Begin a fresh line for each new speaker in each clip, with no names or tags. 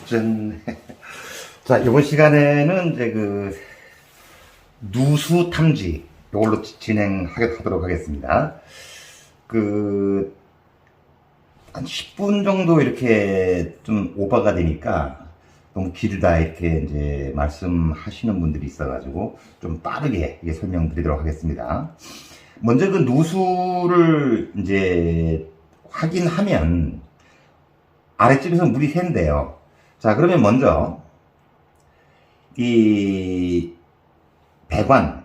짠. 자, 이번 시간에는 이제 누수 탐지, 이걸로 진행하도록 하겠습니다. 한 10분 정도 이렇게 좀 오버가 되니까 너무 길다 이렇게 이제 말씀하시는 분들이 있어가지고 좀 빠르게 설명드리도록 하겠습니다. 먼저 누수를 이제 확인하면 아랫집에서 물이 샌대요. 자, 그러면 먼저 이 배관,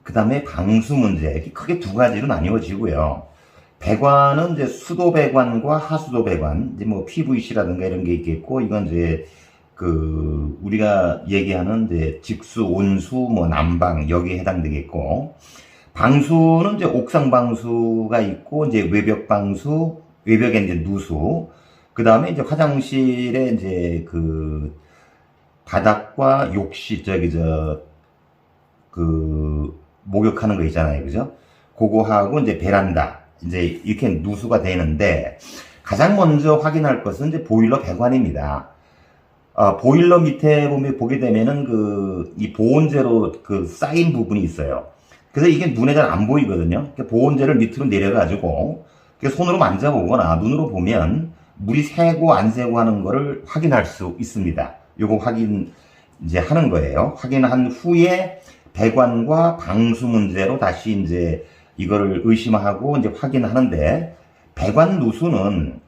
그 다음에 방수 문제, 크게 두 가지로 나뉘어지고요. 배관은 이제 수도 배관과 하수도 배관, 이제 뭐 PVC라든가 이런 게 있겠고, 이건 이제 우리가 얘기하는 이제 직수, 온수, 뭐 난방, 여기에 해당되겠고, 방수는 이제 옥상 방수가 있고, 이제 외벽 방수, 외벽에 이제 누수, 그 다음에 이제 화장실에 이제 바닥과 욕실, 목욕하는 거 있잖아요. 그죠? 그거하고 이제 베란다, 이제 이렇게 누수가 되는데, 가장 먼저 확인할 것은 이제 보일러 배관입니다. 보일러 밑에 보게 되면은 이 보온재로 쌓인 부분이 있어요. 그래서 이게 눈에 잘 안 보이거든요. 보온재를 밑으로 내려가지고, 손으로 만져보거나 눈으로 보면 물이 새고 안 새고 하는 거를 확인할 수 있습니다. 요거 확인 이제 하는 거예요. 확인한 후에 배관과 방수 문제로 다시 이제 이거를 의심하고 이제 확인하는데, 배관 누수는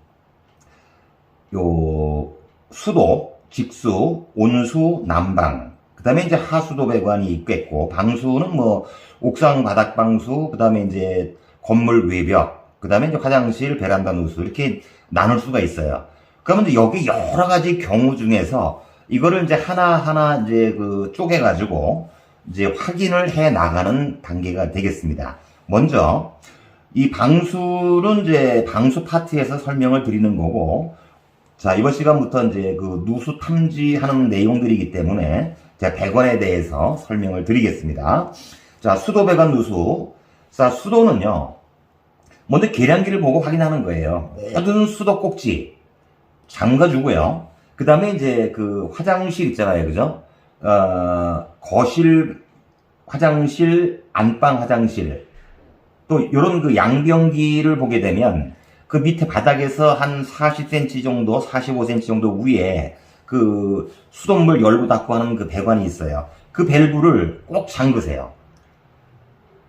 수도, 직수, 온수, 난방, 그 다음에 이제 하수도 배관이 있겠고, 방수는 뭐 옥상 바닥 방수, 그 다음에 이제 건물 외벽, 그 다음에 이제 화장실, 베란다 누수, 이렇게 나눌 수가 있어요. 그러면 이제 여기 여러 가지 경우 중에서 이거를 이제 하나하나 이제 쪼개가지고 이제 확인을 해 나가는 단계가 되겠습니다. 먼저, 이 방수는 이제 방수 파트에서 설명을 드리는 거고, 자, 이번 시간부터 이제 누수 탐지하는 내용들이기 때문에 제가 배관에 대해서 설명을 드리겠습니다. 자, 수도 배관 누수. 자, 수도는요, 먼저 계량기를 보고 확인하는 거예요. 모든 수도 꼭지 잠가주고요. 그 다음에 이제 화장실 있잖아요. 그죠? 거실, 화장실, 안방 화장실. 또 요런 양변기를 보게 되면 밑에 바닥에서 한 40cm 정도, 45cm 정도 위에 수돗물 열고 닫고 하는 배관이 있어요. 그 밸브를 꼭 잠그세요.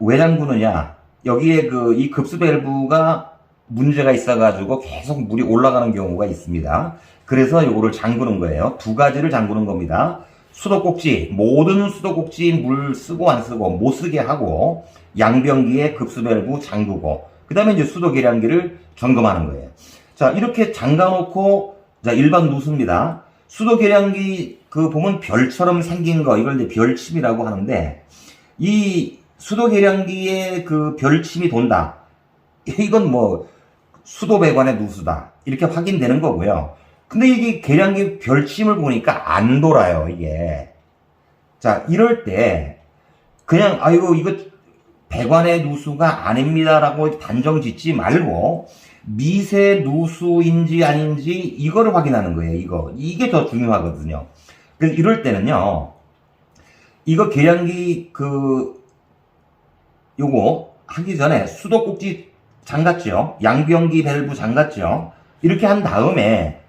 왜 잠그느냐? 여기에 이 급수 밸브가 문제가 있어가지고 계속 물이 올라가는 경우가 있습니다. 그래서 요거를 잠그는 거예요. 두 가지를 잠그는 겁니다. 수도꼭지, 모든 수도꼭지 물 쓰고 안 쓰고 못 쓰게 하고, 양변기에 급수 밸브 잠그고, 그 다음에 이제 수도 계량기를 점검하는 거예요. 자, 이렇게 잠가놓고, 자, 일반 누수입니다. 수도 계량기 보면 별처럼 생긴 거, 이걸 이제 별침이라고 하는데, 이 수도 계량기에 별침이 돈다. 이건 뭐 수도 배관의 누수다, 이렇게 확인되는 거고요. 근데 이게 계량기 별침을 보니까 안 돌아요, 이게. 자, 이럴 때 그냥 아이고 이거 배관의 누수가 아닙니다라고 단정 짓지 말고 미세 누수인지 아닌지 이거를 확인하는 거예요. 이게 더 중요하거든요. 그래서 이럴 때는요, 이거 계량기 요거 하기 전에 수도꼭지 잠갔죠? 양변기 밸브 잠갔죠? 이렇게 한 다음에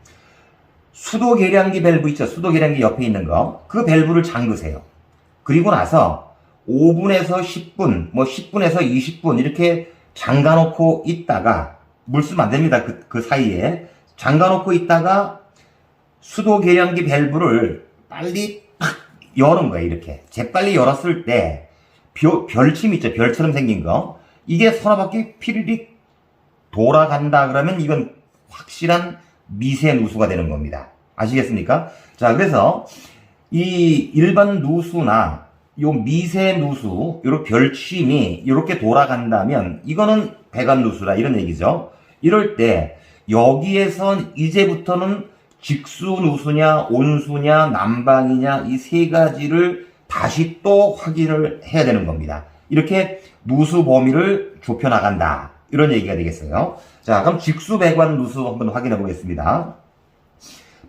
수도 계량기 밸브 있죠? 수도 계량기 옆에 있는 거, 그 밸브를 잠그세요. 그리고 나서 5분에서 10분, 뭐 10분에서 20분 이렇게 잠가놓고 있다가, 물 쓰면 안 됩니다. 그 사이에 잠가놓고 있다가 수도 계량기 밸브를 빨리 탁 여는 거예요. 이렇게 재빨리 열었을 때 별침 있죠? 별처럼 생긴 거, 이게 서너 바퀴 피리릭 돌아간다 그러면 이건 확실한 미세 누수가 되는 겁니다. 아시겠습니까? 자, 그래서 이 일반 누수나 요 미세 누수, 요런 별침이 이렇게 돌아간다면 이거는 배관 누수다, 이런 얘기죠. 이럴 때 여기에선 이제부터는 직수 누수냐, 온수냐, 난방이냐, 이 세 가지를 다시 또 확인을 해야 되는 겁니다. 이렇게 누수 범위를 좁혀 나간다, 이런 얘기가 되겠어요. 자, 그럼 직수 배관 누수 한번 확인해 보겠습니다.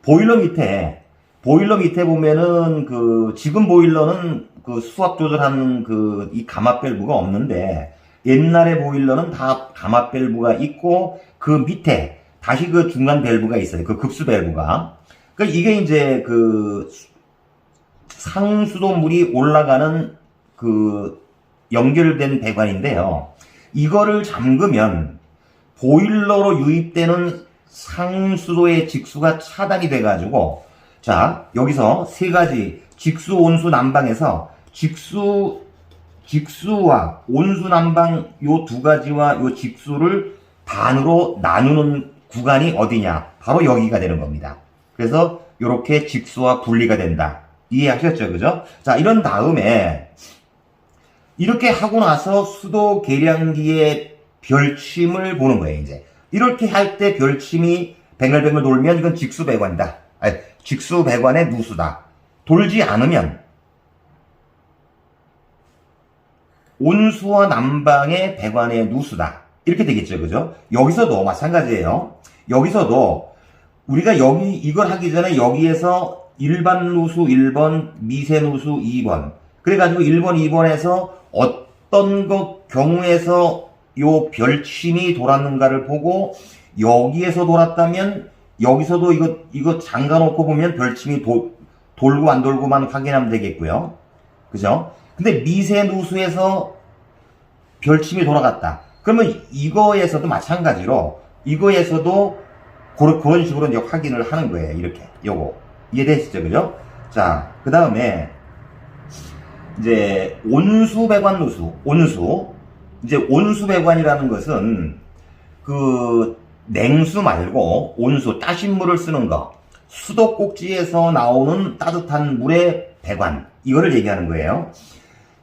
보일러 밑에 보면은 그 지금 보일러는 그 수압 조절하는 그 이 감압 밸브가 없는데 옛날에 보일러는 다 감압 밸브가 있고 그 밑에 다시 그 중간 밸브가 있어요. 그 급수 밸브가. 그러니까 이게 이제 그 상수도물이 올라가는 그 연결된 배관인데요. 이거를 잠그면 보일러로 유입되는 상수도의 직수가 차단이 돼가지고, 자, 여기서 세 가지 직수, 온수, 난방에서 직수와 온수, 난방 요 두 가지와 요 직수를 반으로 나누는 구간이 어디냐? 바로 여기가 되는 겁니다. 그래서 이렇게 직수와 분리가 된다. 이해하셨죠? 그죠? 자, 이런 다음에 이렇게 하고 나서 수도 계량기의 별침을 보는 거예요, 이제. 이렇게 할 때 별침이 뱅글뱅글 돌면 이건 직수 배관이다. 아니, 직수 배관의 누수다. 돌지 않으면 온수와 난방의 배관의 누수다. 이렇게 되겠죠, 그죠? 여기서도 마찬가지예요. 여기서도 우리가 이걸 하기 전에 여기에서 일반 누수 1번, 미세 누수 2번. 그래가지고 1번, 2번에서 어떤 경우에서 요 별침이 돌았는가를 보고 여기에서 돌았다면 여기서도 이거 잠가놓고 보면 별침이 돌고 안 돌고만 확인하면 되겠고요. 그죠? 근데 미세 누수에서 별침이 돌아갔다. 그러면 이거에서도 마찬가지로 이거에서도 그런 식으로 이제 확인을 하는 거예요. 이렇게. 요거. 이해되시죠? 그죠? 자, 그 다음에 이제 온수 배관 누수. 이제 온수 배관이라는 것은 그 냉수 말고 온수, 따신 물을 쓰는 거. 수도 꼭지에서 나오는 따뜻한 물의 배관. 이거를 얘기하는 거예요.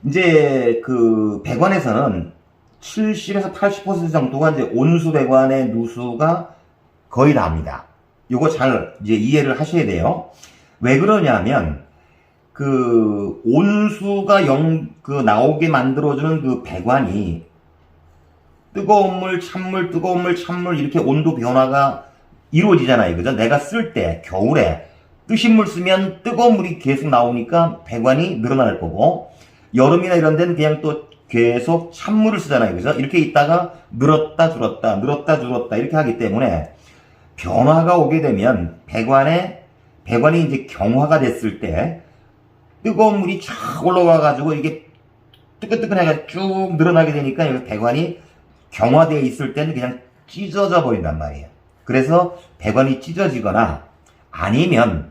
이제 그 배관에서는 70에서 80% 정도가 이제 온수 배관의 누수가 거의 나옵니다. 요거 잘 이제 이해를 하셔야 돼요. 왜 그러냐면 그 온수가 나오게 만들어주는 그 배관이 뜨거운 물, 찬물, 뜨거운 물, 찬물 이렇게 온도 변화가 이루어지잖아요. 그죠? 내가 쓸 때 겨울에 뜨신 물 쓰면 뜨거운 물이 계속 나오니까 배관이 늘어날 거고 여름이나 이런 데는 그냥 또 계속 찬물을 쓰잖아요. 그죠? 이렇게 있다가 늘었다 줄었다 늘었다 줄었다 이렇게 하기 때문에 변화가 오게 되면 배관이 이제 경화가 됐을 때 뜨거운 물이 쫙 올라와 가지고 이게 뜨끈뜨끈해가지고 쭉 늘어나게 되니까 여기 배관이 경화되어 있을 때는 그냥 찢어져 버린단 말이에요. 그래서 배관이 찢어지거나 아니면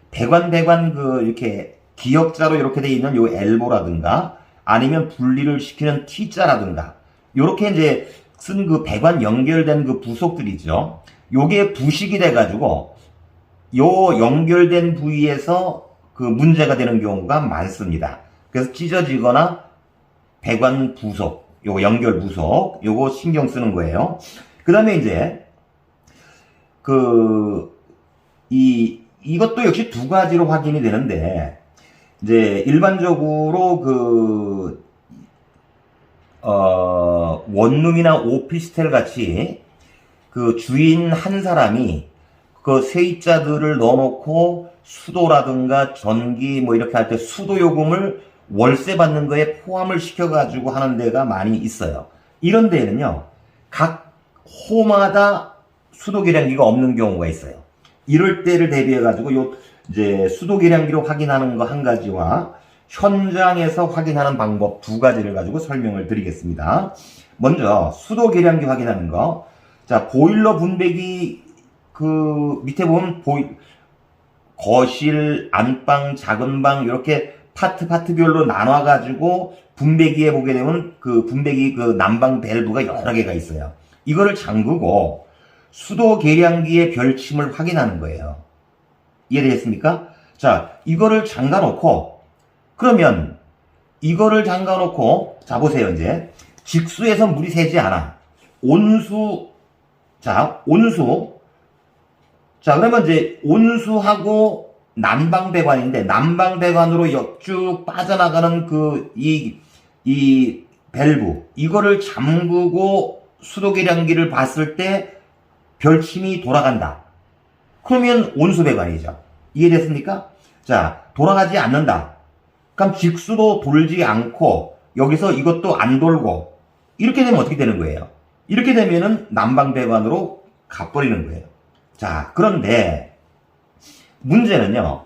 배관 그 이렇게 기역자로 이렇게 되어 있는 요 엘보라든가 아니면 분리를 시키는 T자라든가 요렇게 이제 쓴 그 배관 연결된 그 부속들이죠. 요게 부식이 돼가지고 요 연결된 부위에서 그 문제가 되는 경우가 많습니다. 그래서 찢어지거나 배관 부속, 요거 연결 부속, 요거 신경 쓰는 거예요. 그 다음에 이제 이것도 역시 두 가지로 확인이 되는데 이제 일반적으로 원룸이나 오피스텔 같이 그 주인 한 사람이 그 세입자들을 넣어놓고 수도라든가 전기 뭐 이렇게 할 때 수도 요금을 월세 받는 거에 포함을 시켜가지고 하는 데가 많이 있어요. 이런 데에는요, 각 호마다 수도 계량기가 없는 경우가 있어요. 이럴 때를 대비해가지고 이제 수도 계량기로 확인하는 거 한 가지와 현장에서 확인하는 방법 두 가지를 가지고 설명을 드리겠습니다. 먼저 수도 계량기 확인하는 거. 자, 보일러 분배기 그 밑에 보면 거실, 안방, 작은 방 이렇게 파트별로 나눠가지고 분배기에 보게 되면 그 분배기 그 난방 밸브가 여러 개가 있어요. 이거를 잠그고 수도 계량기의 별침을 확인하는 거예요. 이해되겠습니까? 자, 이거를 잠가놓고 그러면 이거를 잠가놓고 자 보세요. 이제 직수에서 물이 새지 않아. 온수 자 그러면 이제 온수하고 난방배관인데 난방배관으로 쭉 빠져나가는 이 밸브 이거를 잠그고 수도 계량기를 봤을 때 별침이 돌아간다. 그러면 온수배관이죠. 이해됐습니까? 자, 돌아가지 않는다. 그럼 직수도 돌지 않고 여기서 이것도 안 돌고 이렇게 되면 어떻게 되는 거예요? 이렇게 되면은 난방배관으로 가버리는 거예요. 자, 그런데 문제는요.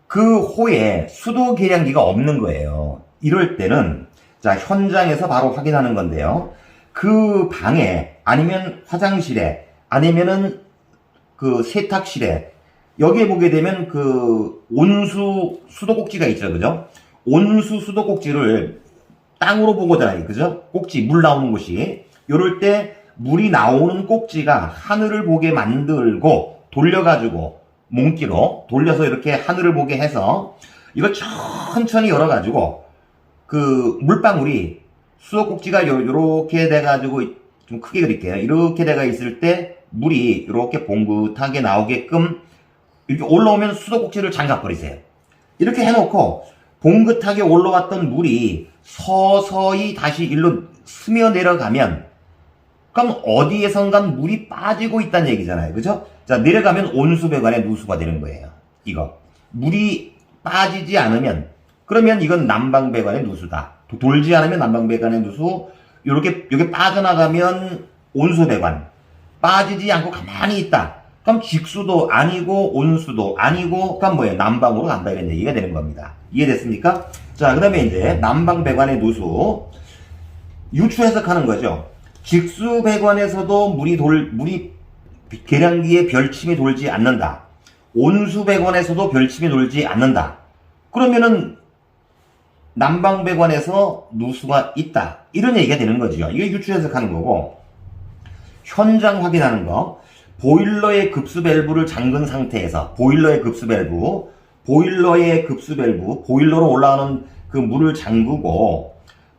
그 호에 수도 계량기가 없는 거예요. 이럴 때는 자, 현장에서 바로 확인하는 건데요. 그 방에 아니면 화장실에 아니면은 그 세탁실에 여기에 보게 되면 그 온수 수도꼭지가 있죠. 그죠? 온수 수도꼭지를 땅으로 보고잖아요. 그죠? 꼭지, 물 나오는 곳이. 요럴 때 물이 나오는 꼭지가 하늘을 보게 만들고 돌려가지고 몽기로 돌려서 이렇게 하늘을 보게 해서 이걸 천천히 열어가지고 그 물방울이 수도꼭지가 요렇게 돼가지고 좀 크게 그릴게요. 이렇게 돼가 있을 때 물이 이렇게 봉긋하게 나오게끔 이렇게 올라오면 수도꼭지를 잠가버리세요. 이렇게 해놓고 봉긋하게 올라왔던 물이 서서히 다시 일로 스며 내려가면 그럼 어디에선간 물이 빠지고 있다는 얘기잖아요. 그죠? 자, 내려가면 온수배관의 누수가 되는 거예요. 이거. 물이 빠지지 않으면 그러면 이건 난방배관의 누수다. 돌지 않으면 난방배관의 누수. 요렇게 빠져나가면 온수배관. 빠지지 않고 가만히 있다. 그럼 직수도 아니고 온수도 아니고 그럼 뭐예요? 난방으로 간다 이런 얘기가 되는 겁니다. 이해됐습니까? 자, 그 다음에 이제 난방배관의 누수 유추 해석하는 거죠. 직수배관에서도 물이 계량기에 별침이 돌지 않는다. 온수배관에서도 별침이 돌지 않는다. 그러면은 난방배관에서 누수가 있다. 이런 얘기가 되는 거죠. 이게 유추 해석하는 거고 현장 확인하는 거. 보일러의 급수 밸브를 잠근 상태에서 보일러의 급수 밸브, 보일러로 올라오는 그 물을 잠그고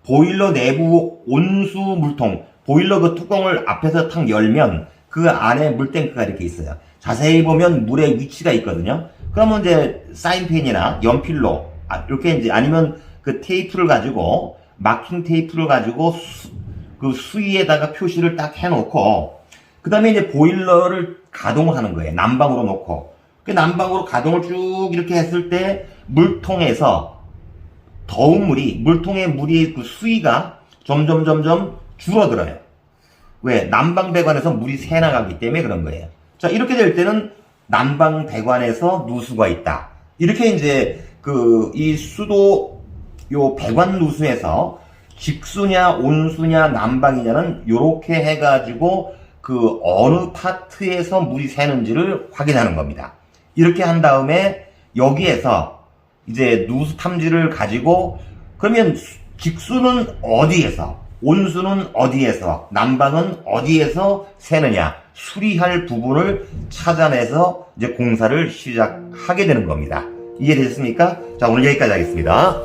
보일러 내부 온수 물통, 보일러 그 뚜껑을 앞에서 탁 열면 그 안에 물탱크가 이렇게 있어요. 자세히 보면 물의 위치가 있거든요. 그러면 이제 사인펜이나 연필로 이렇게 이제 아니면 그 테이프를 가지고 마킹 테이프를 가지고 그 수위에다가 표시를 딱 해놓고 그 다음에 이제 보일러를 가동을 하는 거예요. 난방으로 놓고. 그 난방으로 가동을 쭉 이렇게 했을 때 물통에서 더운 물통의 물이 그 수위가 점점 줄어들어요. 왜? 난방배관에서 물이 새나가기 때문에 그런 거예요. 자, 이렇게 될 때는 난방배관에서 누수가 있다. 이렇게 이제 이 수도 요 배관 누수에서 직수냐 온수냐 난방이냐는 요렇게 해가지고 그 어느 파트에서 물이 새는지를 확인하는 겁니다. 이렇게 한 다음에 여기에서 이제 누수 탐지를 가지고 그러면 직수는 어디에서 온수는 어디에서 난방은 어디에서 새느냐 수리할 부분을 찾아내서 이제 공사를 시작하게 되는 겁니다. 이해되셨습니까? 자, 오늘 여기까지 하겠습니다.